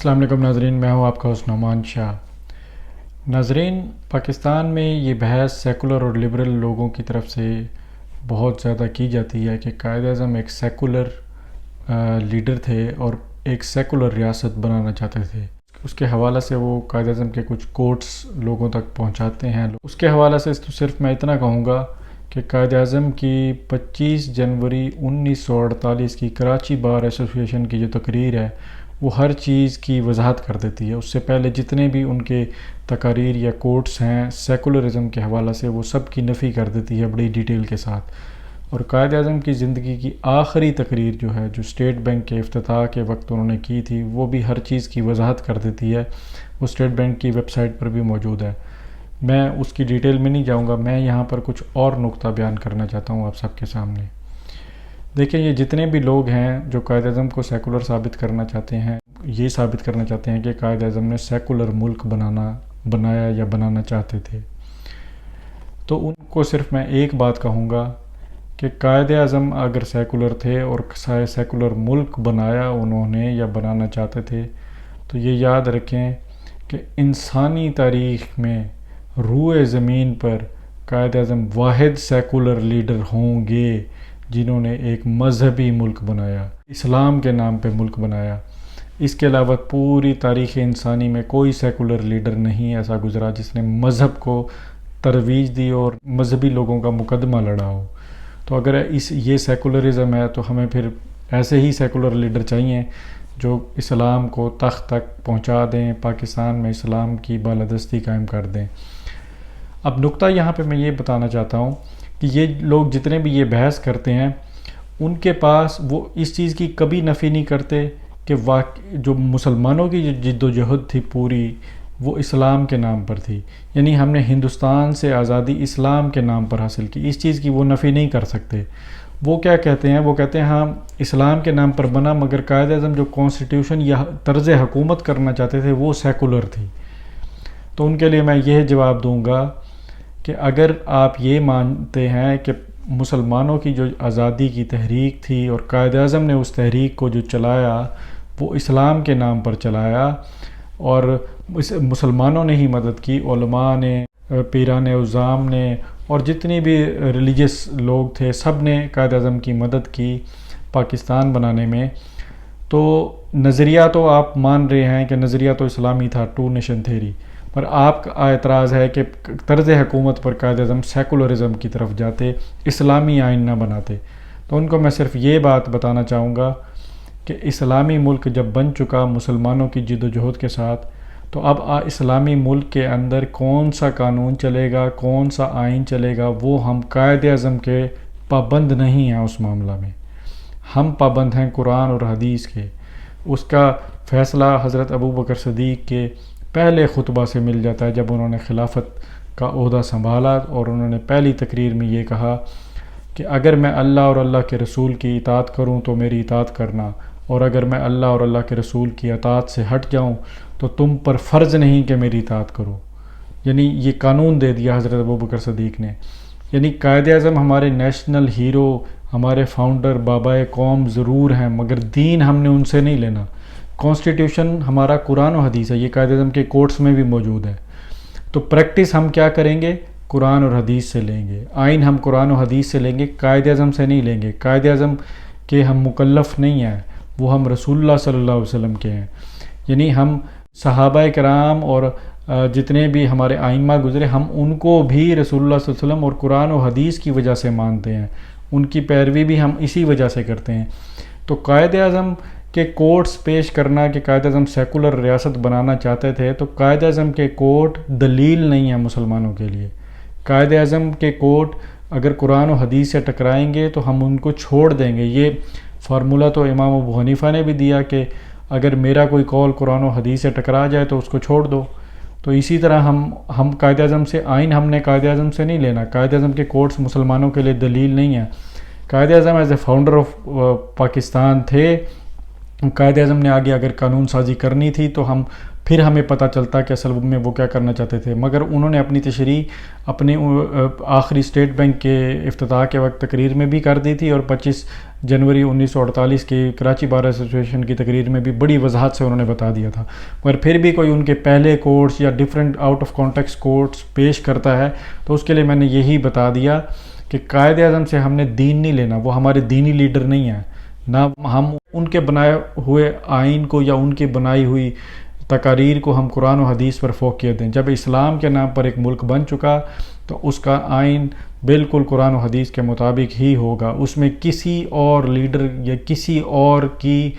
السلام علیکم ناظرین، میں ہوں آپ کا ہوسٹ نعمان شاہ۔ ناظرین، پاکستان میں یہ بحث سیکولر اور لبرل لوگوں کی طرف سے بہت زیادہ کی جاتی ہے کہ قائد اعظم ایک سیکولر لیڈر تھے اور ایک سیکولر ریاست بنانا چاہتے تھے۔ اس کے حوالہ سے وہ قائد اعظم کے کچھ کوٹس لوگوں تک پہنچاتے ہیں۔ اس کے حوالہ سے صرف میں اتنا کہوں گا کہ قائد اعظم کی 25 جنوری 1948 کی کراچی بار ایسوسی ایشن کی جو تقریر ہے وہ ہر چیز کی وضاحت کر دیتی ہے۔ اس سے پہلے جتنے بھی ان کے تقاریر یا کوٹس ہیں سیکولرزم کے حوالہ سے وہ سب کی نفی کر دیتی ہے بڑی ڈیٹیل کے ساتھ۔ اور قائد اعظم کی زندگی کی آخری تقریر جو ہے جو اسٹیٹ بینک کے افتتاح کے وقت انہوں نے کی تھی وہ بھی ہر چیز کی وضاحت کر دیتی ہے۔ وہ اسٹیٹ بینک کی ویب سائٹ پر بھی موجود ہے۔ میں اس کی ڈیٹیل میں نہیں جاؤں گا، میں یہاں پر کچھ اور نقطہ بیان کرنا چاہتا ہوں آپ سب کے سامنے۔ دیکھیں، یہ جتنے بھی لوگ ہیں جو قائد اعظم کو سیکولر ثابت کرنا چاہتے ہیں، یہ ثابت کرنا چاہتے ہیں کہ قائد اعظم نے سیکولر ملک بنایا یا بنانا چاہتے تھے، تو ان کو صرف میں ایک بات کہوں گا کہ قائد اعظم اگر سیکولر تھے اور سیکولر ملک بنایا انہوں نے یا بنانا چاہتے تھے تو یہ یاد رکھیں کہ انسانی تاریخ میں روئے زمین پر قائد اعظم واحد سیکولر لیڈر ہوں گے جنہوں نے ایک مذہبی ملک بنایا، اسلام کے نام پہ ملک بنایا۔ اس کے علاوہ پوری تاریخ انسانی میں کوئی سیکولر لیڈر نہیں ایسا گزرا جس نے مذہب کو ترویج دی اور مذہبی لوگوں کا مقدمہ لڑا ہو۔ تو اگر یہ سیکولرزم ہے تو ہمیں پھر ایسے ہی سیکولر لیڈر چاہیے جو اسلام کو تخت تک پہنچا دیں، پاکستان میں اسلام کی بالادستی قائم کر دیں۔ اب نقطہ یہاں پہ میں یہ بتانا چاہتا ہوں کہ یہ لوگ جتنے بھی یہ بحث کرتے ہیں ان کے پاس وہ اس چیز کی کبھی نفی نہیں کرتے کہ جو مسلمانوں کی جد و جہد تھی پوری وہ اسلام کے نام پر تھی، یعنی ہم نے ہندوستان سے آزادی اسلام کے نام پر حاصل کی، اس چیز کی وہ نفی نہیں کر سکتے۔ وہ کیا کہتے ہیں؟ وہ کہتے ہیں ہاں اسلام کے نام پر بنا، مگر قائد اعظم جو کانسٹیٹیوشن یا طرز حکومت کرنا چاہتے تھے وہ سیکولر تھی۔ تو ان کے لیے میں یہ جواب دوں گا کہ اگر آپ یہ مانتے ہیں کہ مسلمانوں کی جو آزادی کی تحریک تھی اور قائد اعظم نے اس تحریک کو جو چلایا وہ اسلام کے نام پر چلایا اور مسلمانوں نے ہی مدد کی، علماء نے، پیران عظام نے اور جتنی بھی ریلیجس لوگ تھے سب نے قائد اعظم کی مدد کی پاکستان بنانے میں، تو نظریہ تو آپ مان رہے ہیں کہ نظریہ تو اسلامی تھا، ٹو نیشن تھیوری، پر آپ کا اعتراض ہے کہ طرز حکومت پر قائد اعظم سیکولرزم کی طرف جاتے، اسلامی آئین نہ بناتے۔ تو ان کو میں صرف یہ بات بتانا چاہوں گا کہ اسلامی ملک جب بن چکا مسلمانوں کی جد و جہد کے ساتھ، تو اب اسلامی ملک کے اندر کون سا قانون چلے گا، کون سا آئین چلے گا، وہ ہم قائد اعظم کے پابند نہیں ہیں۔ اس معاملہ میں ہم پابند ہیں قرآن اور حدیث کے۔ اس کا فیصلہ حضرت ابوبکر صدیق کے پہلے خطبہ سے مل جاتا ہے جب انہوں نے خلافت کا عہدہ سنبھالا اور انہوں نے پہلی تقریر میں یہ کہا کہ اگر میں اللہ اور اللہ کے رسول کی اطاعت کروں تو میری اطاعت کرنا، اور اگر میں اللہ اور اللہ کے رسول کی اطاعت سے ہٹ جاؤں تو تم پر فرض نہیں کہ میری اطاعت کرو۔ یعنی یہ قانون دے دیا حضرت ابوبکر صدیق نے۔ یعنی قائد اعظم ہمارے نیشنل ہیرو، ہمارے فاؤنڈر، بابا قوم ضرور ہیں، مگر دین ہم نے ان سے نہیں لینا۔ کانسٹیٹیوشن ہمارا قرآن و حدیث ہے، یہ قائد اعظم کے کوٹس میں بھی موجود ہے۔ تو پریکٹس ہم کیا کریں گے؟ قرآن اور حدیث سے لیں گے، آئین ہم قرآن و حدیث سے لیں گے، قائد اعظم سے نہیں لیں گے۔ قائد اعظم کے ہم مکلف نہیں ہیں، وہ ہم رسول اللہ صلی اللہ علیہ وسلم کے ہیں۔ یعنی ہم صحابہ کرام اور جتنے بھی ہمارے ائمہ گزرے ہم ان کو بھی رسول اللہ صلی اللہ علیہ وسلم اور قرآن و حدیث کی وجہ سے مانتے ہیں، ان کی پیروی بھی ہم اسی وجہ سے کرتے ہیں۔ تو قائد اعظم کے کوٹس پیش کرنا کہ قائد اعظم سیکولر ریاست بنانا چاہتے تھے، تو قائد اعظم کے کوٹ دلیل نہیں ہیں مسلمانوں کے لیے۔ قائد اعظم کے کوٹ اگر قرآن و حدیث سے ٹکرائیں گے تو ہم ان کو چھوڑ دیں گے۔ یہ فارمولہ تو امام ابو حنیفہ نے بھی دیا کہ اگر میرا کوئی قول قرآن و حدیث سے ٹکرا جائے تو اس کو چھوڑ دو۔ تو اسی طرح ہم قائد اعظم سے آئین ہم نے قائد اعظم سے نہیں لینا۔ قائد اعظم کے کوٹس مسلمانوں کے لیے دلیل نہیں ہیں۔ Quaid Azam as a founder of Pakistan تھے قائد اعظم نے آگے اگر قانون سازی کرنی تھی تو پھر ہمیں پتہ چلتا کہ اصل میں وہ کیا کرنا چاہتے تھے، مگر انہوں نے اپنی تشریح اپنے آخری اسٹیٹ بینک کے افتتاح کے وقت تقریر میں بھی کر دی تھی، اور 25 جنوری 1948 کی کراچی بار ایسوسیشن کی تقریر میں بھی بڑی وضاحت سے انہوں نے بتا دیا تھا، مگر پھر بھی کوئی ان کے پہلے کوٹس یا different out of context quotes پیش کرتا ہے تو اس کے لیے میں نے یہی بتا دیا کہ قائد اعظم سے ہم نے دین نہیں لینا، وہ ہمارے دینی لیڈر نہیں ہیں، نہ ہم ان کے بنائے ہوئے آئین کو یا ان کی بنائی ہوئی تقاریر کو ہم قرآن و حدیث پر فوقیت دیں۔ جب اسلام کے نام پر ایک ملک بن چکا تو اس کا آئین بالکل قرآن و حدیث کے مطابق ہی ہوگا، اس میں کسی اور لیڈر یا کسی اور کی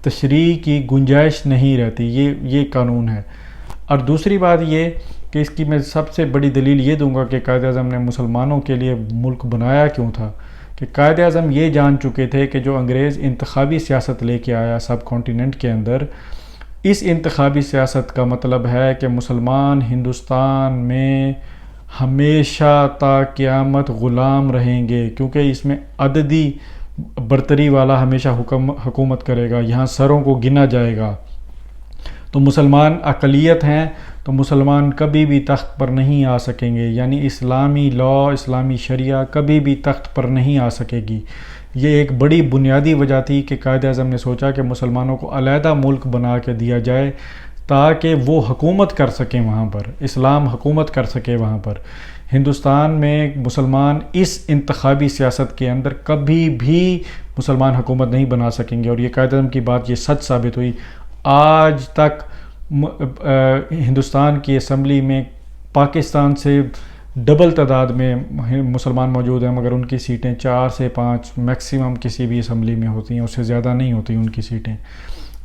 تشریح کی گنجائش نہیں رہتی، یہ قانون ہے۔ اور دوسری بات یہ کہ اس کی میں سب سے بڑی دلیل یہ دوں گا کہ قائد اعظم نے مسلمانوں کے لیے ملک بنایا کیوں تھا، کہ قائد اعظم یہ جان چکے تھے کہ جو انگریز انتخابی سیاست لے کے آیا سب کانٹیننٹ کے اندر، اس انتخابی سیاست کا مطلب ہے کہ مسلمان ہندوستان میں ہمیشہ تا قیامت غلام رہیں گے، کیونکہ اس میں عددی برتری والا ہمیشہ حکومت کرے گا، یہاں سروں کو گنا جائے گا۔ تو مسلمان اقلیت ہیں تو مسلمان کبھی بھی تخت پر نہیں آ سکیں گے، یعنی اسلامی لا، اسلامی شریعہ کبھی بھی تخت پر نہیں آ سکے گی۔ یہ ایک بڑی بنیادی وجہ تھی کہ قائد اعظم نے سوچا کہ مسلمانوں کو علیحدہ ملک بنا کے دیا جائے تاکہ وہ حکومت کر سکیں وہاں پر، اسلام حکومت کر سکے وہاں پر۔ ہندوستان میں مسلمان اس انتخابی سیاست کے اندر کبھی بھی مسلمان حکومت نہیں بنا سکیں گے، اور یہ قائد اعظم کی بات یہ سچ ثابت ہوئی۔ آج تک ہندوستان کی اسمبلی میں پاکستان سے ڈبل تعداد میں مسلمان موجود ہیں، مگر ان کی سیٹیں 4 سے 5 میکسیمم کسی بھی اسمبلی میں ہوتی ہیں، اس سے زیادہ نہیں ہوتی ان کی سیٹیں۔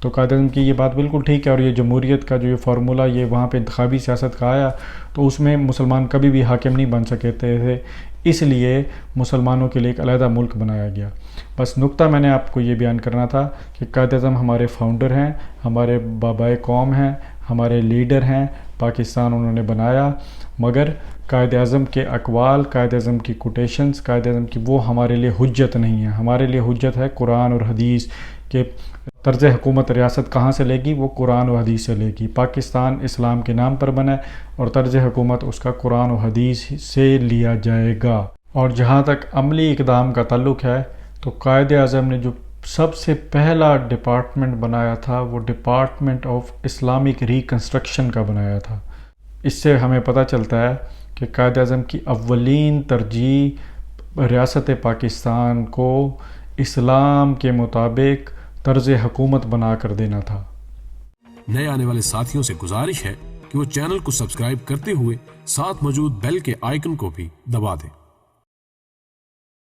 تو قائد اعظم کی یہ بات بالکل ٹھیک ہے، اور یہ جمہوریت کا جو یہ فارمولہ یہ وہاں پہ انتخابی سیاست کا آیا تو اس میں مسلمان کبھی بھی حاکم نہیں بن سکتے تھے، اس لیے مسلمانوں کے لیے ایک علیحدہ ملک بنایا گیا۔ بس نقطہ میں نے آپ کو یہ بیان کرنا تھا کہ قائد اعظم ہمارے فاؤنڈر ہیں، ہمارے بابائے قوم ہیں، ہمارے لیڈر ہیں، پاکستان انہوں نے بنایا، مگر قائد اعظم کے اقوال، قائد اعظم کی کوٹیشنز، قائد اعظم کی وہ ہمارے لیے حجت نہیں ہے۔ ہمارے لیے حجت ہے قرآن اور حدیث کے طرز حکومت ریاست کہاں سے لے گی، وہ قرآن و حدیث سے لے گی۔ پاکستان اسلام کے نام پر بنا اور طرز حکومت اس کا قرآن و حدیث سے لیا جائے گا۔ اور جہاں تک عملی اقدام کا تعلق ہے تو قائد اعظم نے جو سب سے پہلا ڈپارٹمنٹ بنایا تھا وہ ڈپارٹمنٹ آف اسلامک ریکنسٹرکشن کا بنایا تھا۔ اس سے ہمیں پتہ چلتا ہے کہ قائد اعظم کی اولین ترجیح ریاست پاکستان کو اسلام کے مطابق طرز حکومت بنا کر دینا تھا۔ نئے آنے والے ساتھیوں سے گزارش ہے کہ وہ چینل کو سبسکرائب کرتے ہوئے ساتھ موجود بیل کے آئیکن کو بھی دبا دیں۔